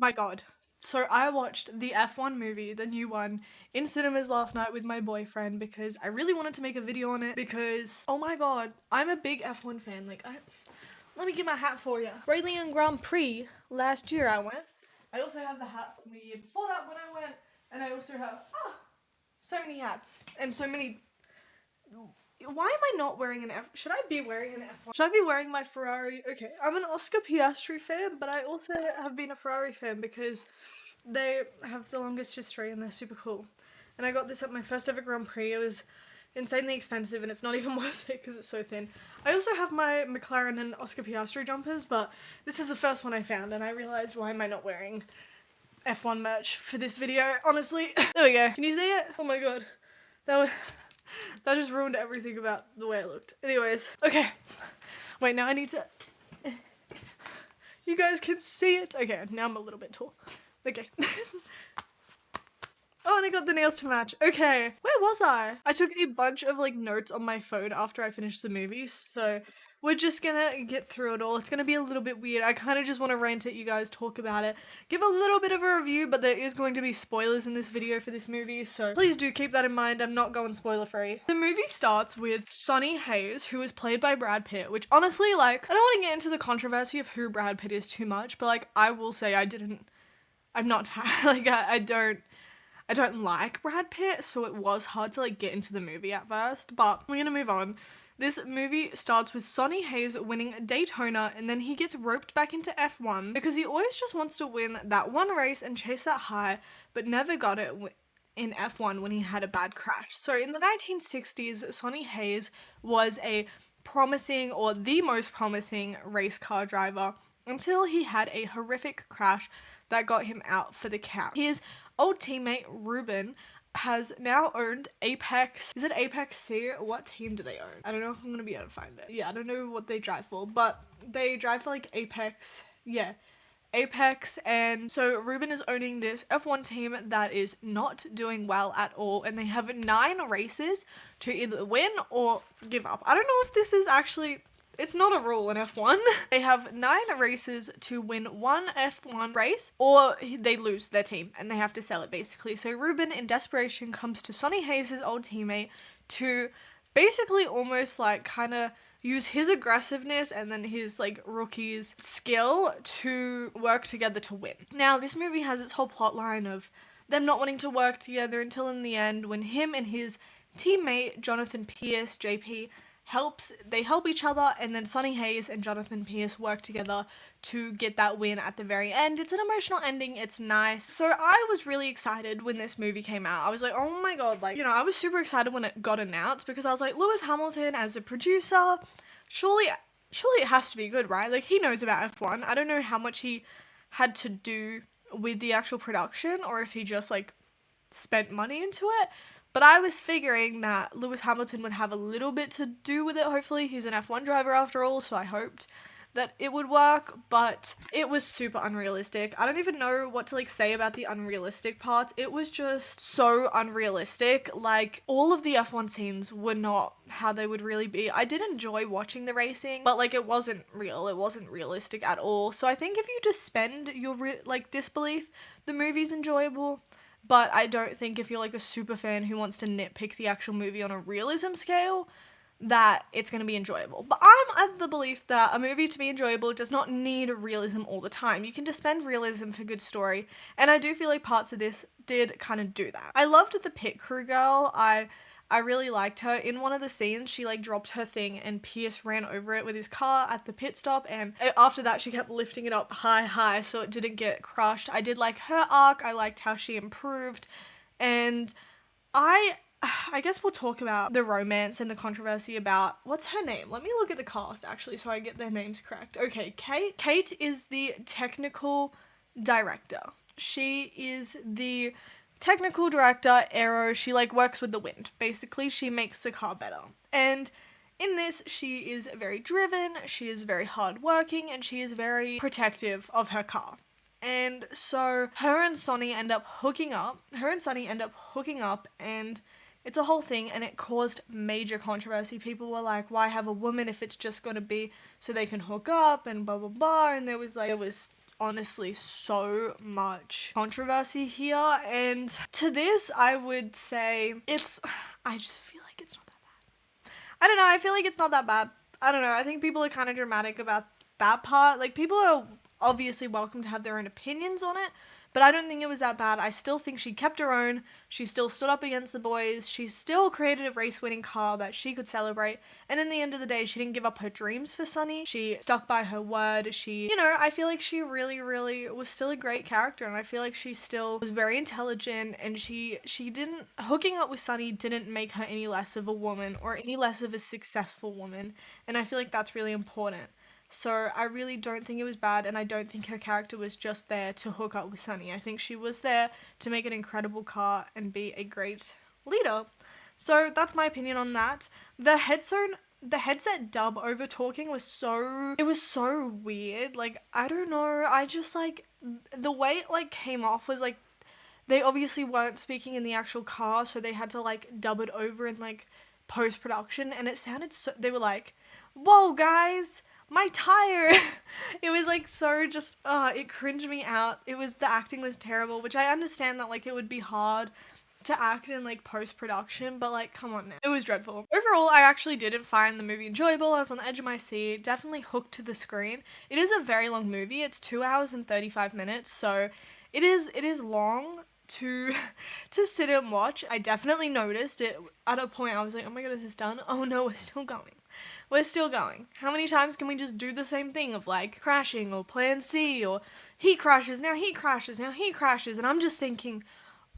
My god. So I watched the F1 movie, the new one, in cinemas last night with my boyfriend because I really wanted to make a video on it because, oh my god, I'm a big F1 fan. Let me get my hat for you. Australian Grand Prix last year I went. I also have the hat from the year before that when I went, and I also have, so many hats and so many. Why am I not wearing an F? Should I be wearing an F1? Should I be wearing my Ferrari? Okay, I'm an Oscar Piastri fan, but I also have been a Ferrari fan because they have the longest history and they're super cool. And I got this at my first ever Grand Prix. It was insanely expensive and it's not even worth it because it's so thin. I also have my McLaren and Oscar Piastri jumpers, but this is the first one I found and I realized, why am I not wearing F1 merch for this video, honestly. There we go. Can you see it? Oh my god. That just ruined everything about the way it looked. Anyways, okay. Wait, now I need to... You guys can see it. Okay, now I'm a little bit tall. Okay. Oh, and I got the nails to match. Okay, where was I? I took a bunch of notes on my phone after I finished the movie, so we're just gonna get through it all. It's gonna be a little bit weird. I kind of just want to rant at you guys, talk about it, give a little bit of a review, but there is going to be spoilers in this video for this movie, so please do keep that in mind. I'm not going spoiler free. The movie starts with Sonny Hayes, who is played by Brad Pitt, which honestly, I don't want to get into the controversy of who Brad Pitt is too much, but I will say I don't like Brad Pitt, so it was hard to get into the movie at first, but we're gonna move on. This movie starts with Sonny Hayes winning Daytona, and then he gets roped back into F1 because he always just wants to win that one race and chase that high, but never got it in F1 when he had a bad crash. So in the 1960s, Sonny Hayes was a promising, or the most promising, race car driver until he had a horrific crash that got him out for the count. His old teammate Ruben has now owned Apex. Is it Apex C? What team do they own? I don't know if I'm gonna be able to find it. Yeah, I don't know what they drive for, but they drive for Apex. Yeah, Apex. And so Ruben is owning this F1 team that is not doing well at all, and they have 9 races to either win or give up. I don't know if this is actually... It's not a rule in F1. They have 9 races to win one F1 race, or they lose their team and they have to sell it, basically. So Ruben, in desperation, comes to Sonny Hayes, his old teammate, to basically almost kind of use his aggressiveness and then his rookie's skill to work together to win. Now, this movie has its whole plot line of them not wanting to work together until in the end, when him and his teammate Jonathan Pierce, JP, they help each other, and then Sonny Hayes and Jonathan Pierce work together to get that win at the very end. It's an emotional ending. It's nice. So I was really excited when this movie came out. I was like, oh my god, I was super excited when it got announced because I was like, Lewis Hamilton as a producer, surely it has to be good, right? He knows about F1. I don't know how much he had to do with the actual production, or if he just spent money into it. But I was figuring that Lewis Hamilton would have a little bit to do with it, hopefully. He's an F1 driver after all, so I hoped that it would work, but it was super unrealistic. I don't even know what to say about the unrealistic parts. It was just so unrealistic. All of the F1 scenes were not how they would really be. I did enjoy watching the racing, but it wasn't real. It wasn't realistic at all. So I think if you just suspend your disbelief, the movie's enjoyable. But I don't think if you're a super fan who wants to nitpick the actual movie on a realism scale, that it's going to be enjoyable. But I'm of the belief that a movie to be enjoyable does not need realism all the time. You can suspend realism for good story, and I do feel parts of this did kind of do that. I loved the pit crew girl. I really liked her. In one of the scenes, she dropped her thing and Pierce ran over it with his car at the pit stop, and after that she kept lifting it up high so it didn't get crushed. I did like her arc. I liked how she improved, and I guess we'll talk about the romance and the controversy about, what's her name? Let me look at the cast actually so I get their names correct. Okay, Kate. Kate is the technical director. She is the technical director, aero. She works with the wind. Basically, she makes the car better. And in this, she is very driven, she is very hardworking, and she is very protective of her car. And so her and Sonny end up hooking up, and it's a whole thing, and it caused major controversy. People were like, why have a woman if it's just going to be so they can hook up and blah blah blah, and there was honestly so much controversy here, and to this I would say I just feel like it's not that bad. I don't know, I feel like it's not that bad. I don't know, I think people are kind of dramatic about that part. Like, people are obviously welcome to have their own opinions on it, but I don't think it was that bad. I still think she kept her own. She still stood up against the boys. She still created a race-winning car that she could celebrate. And in the end of the day, she didn't give up her dreams for Sunny. She stuck by her word. I feel like she really, really was still a great character. And I feel like she still was very intelligent. And hooking up with Sunny didn't make her any less of a woman or any less of a successful woman. And I feel like that's really important. So I really don't think it was bad, and I don't think her character was just there to hook up with Sunny. I think she was there to make an incredible car and be a great leader. So that's my opinion on that. The headset dub over talking was so weird. Like, I don't know, I just like, the way it like came off was like, they obviously weren't speaking in the actual car, so they had to like dub it over in like post-production, and it sounded so, they were like, whoa guys, my tire. It was like so just, it cringed me out. The acting was terrible, which I understand that like it would be hard to act in like post-production, but like, come on now. It was dreadful. Overall, I actually didn't find the movie enjoyable. I was on the edge of my seat, definitely hooked to the screen. It is a very long movie. It's 2 hours and 35 minutes, so it is long to sit and watch. I definitely noticed it at a point. I was like, oh my god, is this done? Oh no, we're still going. We're still going. How many times can we just do the same thing of like crashing or plan C, or he crashes, now he crashes, now he crashes, and I'm just thinking,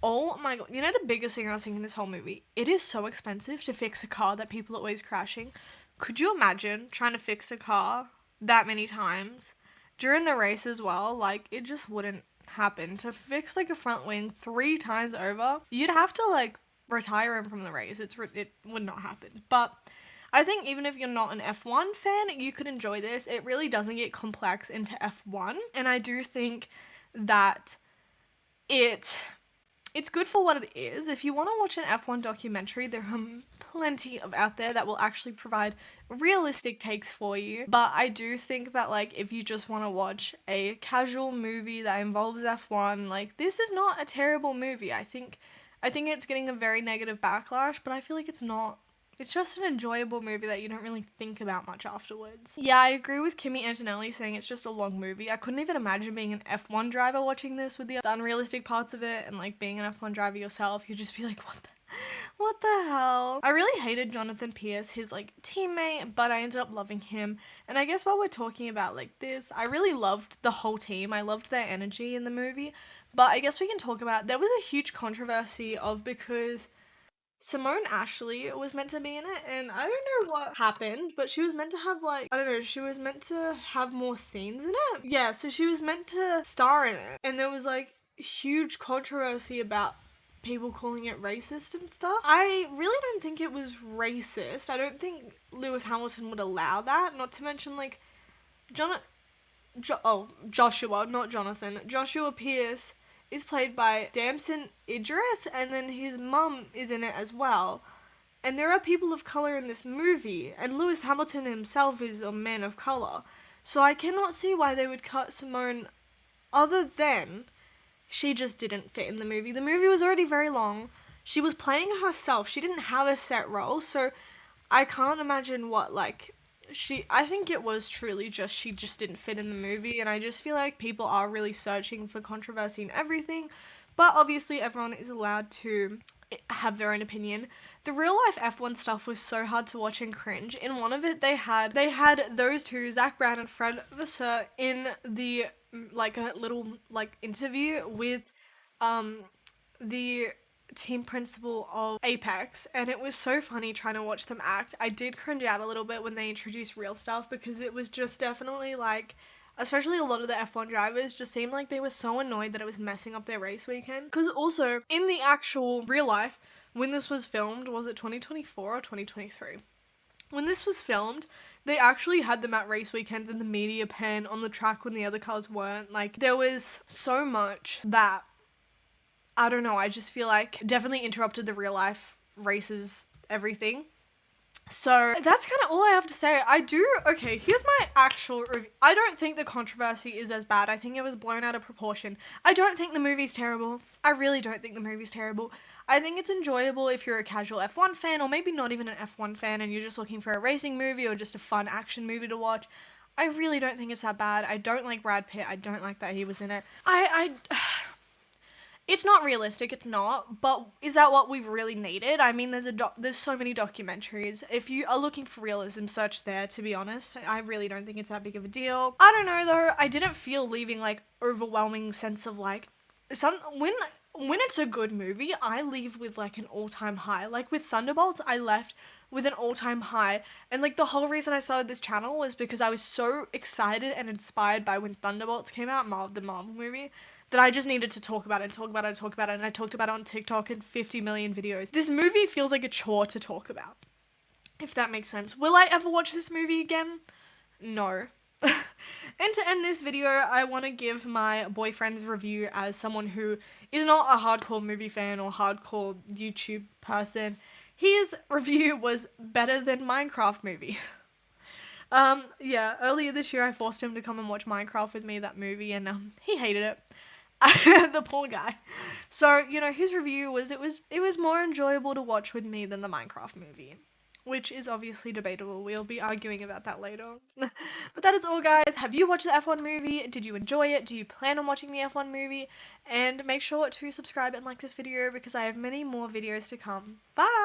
oh my god. You know, the biggest thing I was thinking this whole movie, it is so expensive to fix a car that people are always crashing. Could you imagine trying to fix a car that many times during the race as well? Like, it just wouldn't happen. To fix like a front wing 3 times over, you'd have to like retire him from the race. It would not happen. But I think even if you're not an F1 fan, you could enjoy this. It really doesn't get complex into F1, and I do think that it's good for what it is. If you want to watch an F1 documentary, there are plenty of out there that will actually provide realistic takes for you. But I do think that like, if you just want to watch a casual movie that involves F1, like, this is not a terrible movie. I think it's getting a very negative backlash, but I feel like it's not. It's just an enjoyable movie that you don't really think about much afterwards. Yeah, I agree with Kimmy Antonelli saying it's just a long movie. I couldn't even imagine being an F1 driver watching this with the unrealistic parts of it, and like being an F1 driver yourself, you'd just be like, what the hell? I really hated Jonathan Pierce, his like teammate, but I ended up loving him. And I guess while we're talking about like this, I really loved the whole team. I loved their energy in the movie. But I guess we can talk about, there was a huge controversy because Simone Ashley was meant to be in it, and I don't know what happened, but she was meant to have like, I don't know, she was meant to have more scenes in it. Yeah, so she was meant to star in it, and there was like huge controversy about people calling it racist and stuff. I really don't think it was racist. I don't think Lewis Hamilton would allow that, not to mention like Joshua, not Jonathan. Joshua Pierce is played by Damson Idris, and then his mum is in it as well. And there are people of colour in this movie, and Lewis Hamilton himself is a man of colour. So I cannot see why they would cut Simone, other than she just didn't fit in the movie. The movie was already very long. She was playing herself. She didn't have a set role, so I can't imagine what, like, I think it was truly just, she just didn't fit in the movie, and I just feel like people are really searching for controversy and everything, but obviously everyone is allowed to have their own opinion. The real life F1 stuff was so hard to watch and cringe. In one of it, they had those two, Zach Brown and Fred Vasseur, in the, like, a little, like, interview with, the team principal of Apex, and it was so funny trying to watch them act. I did cringe out a little bit when they introduced real stuff, because it was just definitely like, especially a lot of the F1 drivers just seemed like they were so annoyed that it was messing up their race weekend. Because also, in the actual real life, when this was filmed, was it 2024 or 2023? When this was filmed, they actually had them at race weekends in the media pen on the track when the other cars weren't. Like, there was so much that, I don't know, I just feel like definitely interrupted the real life races, everything. So that's kind of all I have to say. Okay, here's my actual review. I don't think the controversy is as bad. I think it was blown out of proportion. I don't think the movie's terrible. I really don't think the movie's terrible. I think it's enjoyable if you're a casual F1 fan, or maybe not even an F1 fan and you're just looking for a racing movie or just a fun action movie to watch. I really don't think it's that bad. I don't like Brad Pitt. I don't like that he was in it. It's not realistic, it's not, but is that what we've really needed? I mean, there's so many documentaries. If you are looking for realism, search there, to be honest. I really don't think it's that big of a deal. I don't know, though. I didn't feel leaving, like, overwhelming sense of, like, when it's a good movie, I leave with, like, an all-time high. Like, with Thunderbolts, I left with an all-time high. And, like, the whole reason I started this channel was because I was so excited and inspired by when Thunderbolts came out, the Marvel movie, that I just needed to talk about it, and I talked about it on TikTok and 50 million videos. This movie feels like a chore to talk about, if that makes sense. Will I ever watch this movie again? No. And to end this video, I want to give my boyfriend's review as someone who is not a hardcore movie fan or hardcore YouTube person. His review was better than Minecraft movie. Yeah, earlier this year I forced him to come and watch Minecraft with me, that movie, and he hated it. The poor guy. So, you know, his review was it was more enjoyable to watch with me than the Minecraft movie, which is obviously debatable. We'll be arguing about that later. But that is all, guys. Have you watched the F1 movie? Did you enjoy it? Do you plan on watching the F1 movie? And make sure to subscribe and like this video because I have many more videos to come. Bye!